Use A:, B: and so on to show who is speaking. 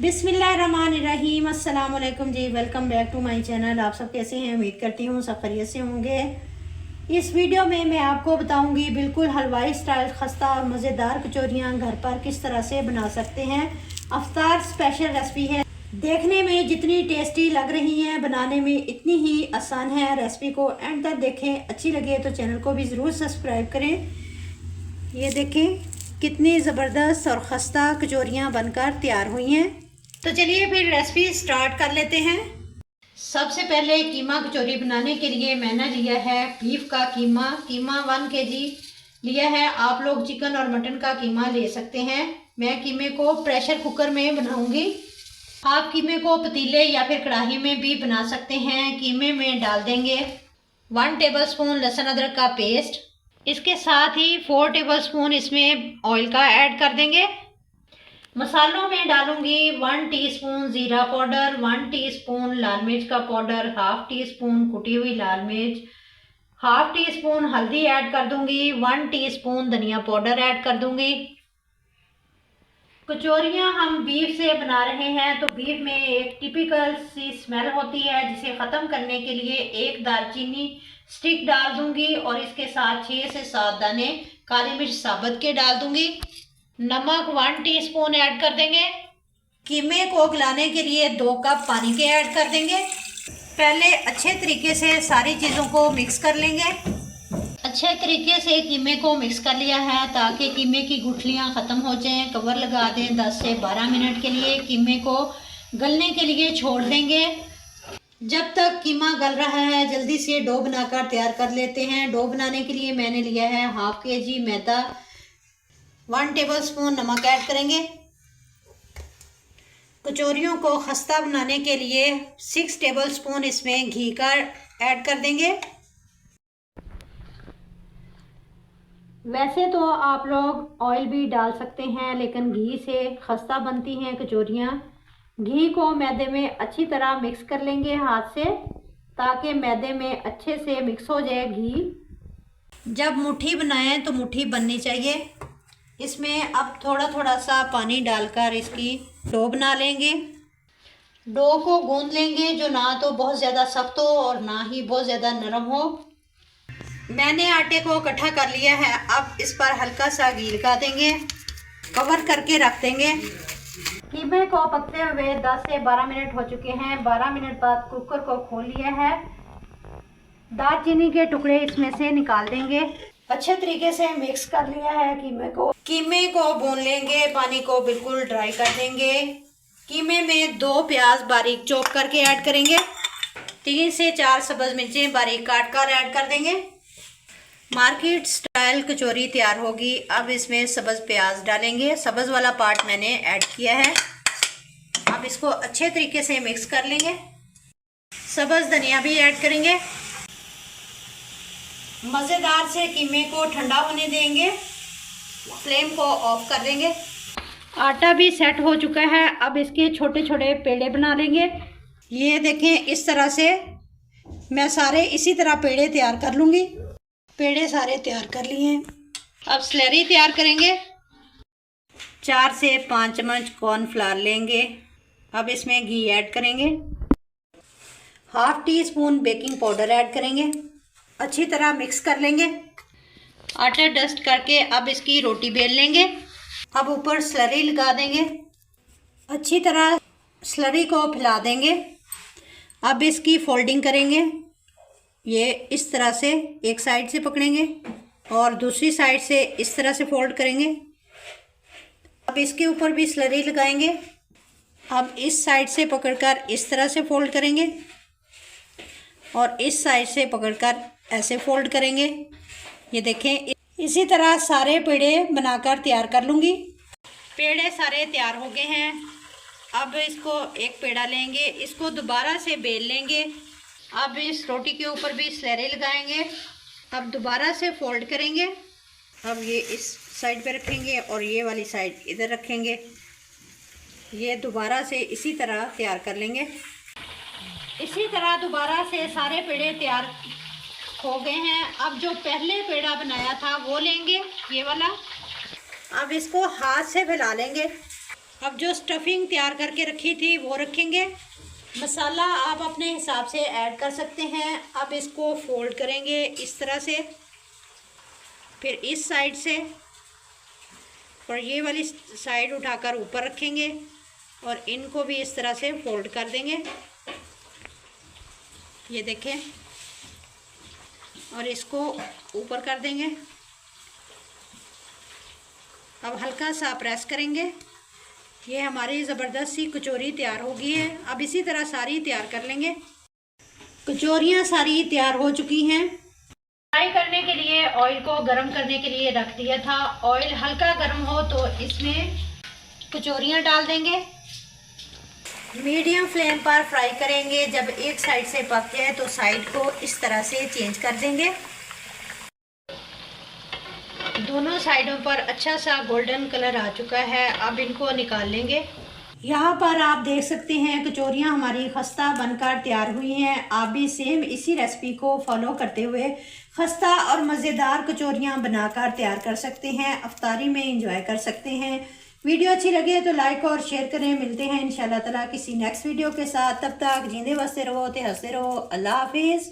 A: बिस्मिल्लाहिर्रहमानिर्रहीम। अस्सलाम वालेकुम जी। Welcome back to my channel. आप सब कैसे हैं? उम्मीद करती हूँ सब खैरियत से होंगे। इस वीडियो में मैं आपको बताऊंगी बिल्कुल हलवाई स्टाइल खस्ता और मज़ेदार कचौरियाँ घर पर किस तरह से बना सकते हैं। अफ्तार स्पेशल रेसिपी है। देखने में जितनी टेस्टी लग रही हैं, बनाने में इतनी ही आसान है। रेसिपी को एंड तक देखें। अच्छी लगे तो चैनल को भी ज़रूर सब्सक्राइब करें। ये देखें कितनी ज़बरदस्त और खस्ता कचौरियाँ बनकर तैयार हुई हैं। तो चलिए फिर रेसिपी स्टार्ट कर लेते हैं। सबसे पहले कीमा कचौरी बनाने के लिए मैंने लिया है बीफ का कीमा 1 kg लिया है। आप लोग चिकन और मटन का कीमा ले सकते हैं। मैं कीमे को प्रेशर कुकर में बनाऊंगी। आप कीमे को पतीले या फिर कढ़ाई में भी बना सकते हैं। कीमे में डाल देंगे 1 टेबलस्पून लहसुन अदरक का पेस्ट। इसके साथ ही 4 टेबलस्पून इसमें ऑयल का ऐड कर देंगे। मसालों में डालूंगी 1 टीस्पून ज़ीरा पाउडर, 1 टीस्पून लाल मिर्च का पाउडर, हाफ टी स्पून कुटी हुई लाल मिर्च, हाफ टी स्पून हल्दी ऐड कर दूंगी, 1 टीस्पून धनिया पाउडर ऐड कर दूंगी। कचौरियाँ हम बीफ से बना रहे हैं तो बीफ में एक टिपिकल सी स्मेल होती है, जिसे ख़त्म करने के लिए एक दालचीनी स्टिक डाल दूंगी और इसके साथ 6 से 7 दाने काली मिर्च साबुत के डाल दूंगी। नमक 1 टीस्पून ऐड कर देंगे। कीमे को गलाने के लिए 2 कप पानी के ऐड कर देंगे। पहले अच्छे तरीके से सारी चीज़ों को मिक्स कर लेंगे। अच्छे तरीके से कीमे को मिक्स कर लिया है ताकि कीमे की गुठलियाँ ख़त्म हो जाएं। कवर लगा दें 10 से 12 मिनट के लिए। कीमे को गलने के लिए छोड़ देंगे। जब तक कीमा गल रहा है जल्दी से डो बनाकर तैयार कर लेते हैं। डो बनाने के लिए मैंने लिया है हाफ kg मैदा, 1 टेबलस्पून नमक ऐड करेंगे। कचौरियों को खस्ता बनाने के लिए 6 टेबलस्पून इसमें घी का ऐड कर देंगे। वैसे तो आप लोग ऑयल भी डाल सकते हैं, लेकिन घी से खस्ता बनती हैं कचौरियाँ। घी को मैदे में अच्छी तरह मिक्स कर लेंगे हाथ से, ताकि मैदे में अच्छे से मिक्स हो जाए घी। जब मुट्ठी बनाएं तो मुट्ठी बननी चाहिए। इसमें अब थोड़ा थोड़ा सा पानी डालकर इसकी डो बना लेंगे। डो को गूंद लेंगे, जो ना तो बहुत ज़्यादा सख्त हो और ना ही बहुत ज़्यादा नरम हो। मैंने आटे को इकट्ठा कर लिया है। अब इस पर हल्का सा घी लगा देंगे, कवर करके रख देंगे। कीमे को पकते हुए 10 से 12 मिनट हो चुके हैं। 12 मिनट बाद कुकर को खोल लिया है। दालचीनी के टुकड़े इसमें से निकाल देंगे। अच्छे तरीके से मिक्स कर लिया है कीमे को भून लेंगे। पानी को बिल्कुल ड्राई कर देंगे। कीमे में 2 प्याज बारीक चॉप करके ऐड करेंगे। 3 से 4 सब्ज़ मिर्चें बारीक काट कर ऐड कर देंगे। मार्केट स्टाइल कचौरी तैयार होगी। अब इसमें सब्ज़ प्याज डालेंगे। सब्ज़ वाला पार्ट मैंने ऐड किया है। अब इसको अच्छे तरीके से मिक्स कर लेंगे। सब्ज़ धनिया भी ऐड करेंगे। मज़ेदार से कीमे को ठंडा होने देंगे। फ्लेम को ऑफ कर देंगे। आटा भी सेट हो चुका है। अब इसके छोटे छोटे पेड़े बना लेंगे। ये देखें, इस तरह से मैं सारे इसी तरह पेड़े तैयार कर लूँगी। पेड़े सारे तैयार कर लिए हैं। अब स्लरी तैयार करेंगे। 4 से 5 चम्मच कॉर्नफ्लावर लेंगे। अब इसमें घी ऐड करेंगे। Half tea spoon baking powder add करेंगे। अच्छी तरह मिक्स कर लेंगे। आटा डस्ट करके अब इसकी रोटी बेल लेंगे। अब ऊपर स्लरी लगा देंगे। अच्छी तरह स्लरी को फैला देंगे। अब इसकी फोल्डिंग करेंगे। ये इस तरह से एक साइड से पकड़ेंगे और दूसरी साइड से इस तरह से फोल्ड करेंगे। अब इसके ऊपर भी स्लरी लगाएंगे। अब इस साइड से पकड़कर इस तरह से फोल्ड करेंगे और इस साइड से पकड़कर ऐसे फोल्ड करेंगे। ये देखें, इसी तरह सारे पेड़े बनाकर तैयार कर लूँगी। पेड़े सारे तैयार हो गए हैं। अब इसको एक पेड़ा लेंगे, इसको दोबारा से बेल लेंगे। अब इस रोटी के ऊपर भी स्लरी लगाएंगे। अब दोबारा से फोल्ड करेंगे। अब ये इस साइड पे रखेंगे और ये वाली साइड इधर रखेंगे। ये दोबारा से इसी तरह तैयार कर लेंगे। इसी तरह दोबारा से सारे पेड़े तैयार हो गए हैं। अब जो पहले पेड़ा बनाया था वो लेंगे, ये वाला। अब इसको हाथ से फैला लेंगे। अब जो स्टफिंग तैयार करके रखी थी वो रखेंगे। मसाला आप अपने हिसाब से ऐड कर सकते हैं। अब इसको फोल्ड करेंगे इस तरह से, फिर इस साइड से, और ये वाली साइड उठाकर ऊपर रखेंगे और इनको भी इस तरह से फोल्ड कर देंगे, ये देखें, और इसको ऊपर कर देंगे। अब हल्का सा प्रेस करेंगे, ये हमारी ज़बरदस्त सी कचौरी तैयार हो गई है। अब इसी तरह सारी तैयार कर लेंगे। कचौरियाँ सारी तैयार हो चुकी हैं। फ्राई करने के लिए ऑयल को गर्म करने के लिए रख दिया था। ऑयल हल्का गर्म हो तो इसमें कचौरियाँ डाल देंगे। मीडियम फ्लेम पर फ्राई करेंगे। जब एक साइड से पक जाए तो साइड को इस तरह से चेंज कर देंगे। दोनों साइडों पर अच्छा सा गोल्डन कलर आ चुका है। अब इनको निकाल लेंगे। यहाँ पर आप देख सकते हैं कचौरियाँ हमारी खस्ता बनकर तैयार हुई हैं। आप भी सेम इसी रेसिपी को फॉलो करते हुए खस्ता और मज़ेदार कचौरियाँ बनाकर तैयार कर सकते हैं। अफ्तारी में एंजॉय कर सकते हैं। वीडियो अच्छी लगे तो लाइक और शेयर करें। मिलते हैं इंशाल्लाह ताला किसी नेक्स्ट वीडियो के साथ। तब तक जींदे बसते रहो, हंसते रहो। अल्लाह हाफिज़।